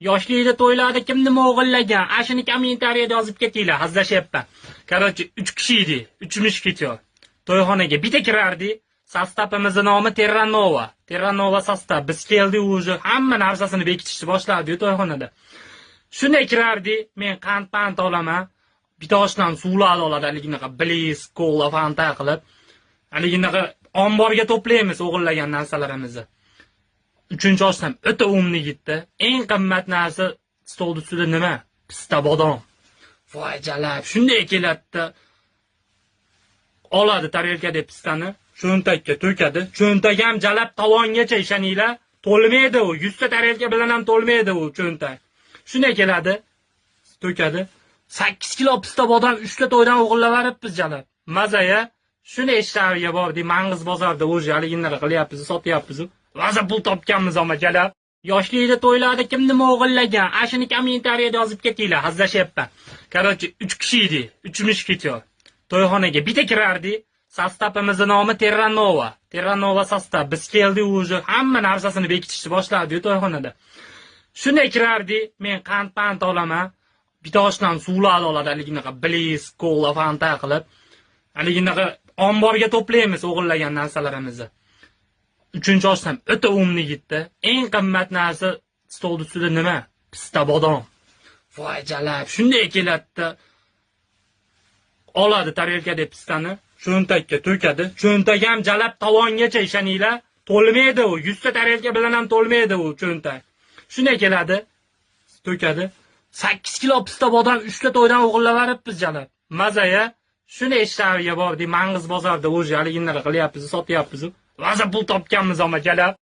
Yoshlikda to'ylarda kim nima o'g'illagan? Ashuni kommentariyada yozib ketinglar, hazlashyapman. Короче, 3 kishi edik, 3 mushketyor. To'yxonaga bitta kirardik. Sostavimizning nomi Terranova. Terranova sostav. Biz keldik уже, hamma narsasini bekitishni boshladi to'yxonada. Shunday kirardik, men qand olaman. Bitta oshdan suvlar oladi, haliginaqa bliss, cola, fanta qilib. Haliginaqa omborga to'playmiz o'g'illagan narsalarimizni. 3-oshdan o'ta umni gitdi. Eng qimmat narsa stol ustida nima? Pista bodom. Voy jalab, shunday keladi. Oladi tarelkada pistani, cho'ntakka to'kadi. Cho'ntak ham jalab tovongacha ishoninglar, to'lmaydi u. 100 ta tarelka bilan ham to'lmaydi u cho'ntak. Shunday keladi, to'kadi. 8 kilo pista bodom 3 ta to'ydan o'g'irlab olibmiz jalab. Mazaya, shuni eshitavga bordik, Mangiz bozorda o'zi haliginlar qilyapmiz, sotyapmiz. Vaza pul topganmiz ama jalab. Yoshlikda to'ylarda kim nima o'g'illagan? Ashuni kommentariyada yozib ketinglar, hazlashyapman. Короче, 3 kishi edik, 3 mushketyor. To'yxonaga bitta kirardik. Sostavimizning nomi Terranova. Terranova sostav. Biz keldik уже, hamma narsasini bekitishni boshladi to'yxonada. Shunday kirardik, men qand olaman. Bitta oshdan suvlar oladi, haliginaqa bliss, cola, fanta qilib. Haliginaqa omborga to'playmiz o'g'illagan narsalarimizni. 3-oshdan o'ta umni gitdi. Eng qimmat narsa stol ustida nima? Pista bodom. Voy jalab, shunday keladi. Oladi tarelkada pistani, cho'ntakka to'kadi. Cho'ntak ham jalab tovongacha ishoninglar, to'lmaydi u. 100 ta tarelka bilan ham to'lmaydi u cho'ntak. Shunday keladi, to'kadi. 8 kilo pista bodom 3 ta to'ydan o'g'irlab olibmiz jalab. Mazaya, shuni eshitavga bordik, Mangiz bozorda o'zi haliginlar qilyapmiz, sotyapmiz. Vaza pul topganmiz ama jalab.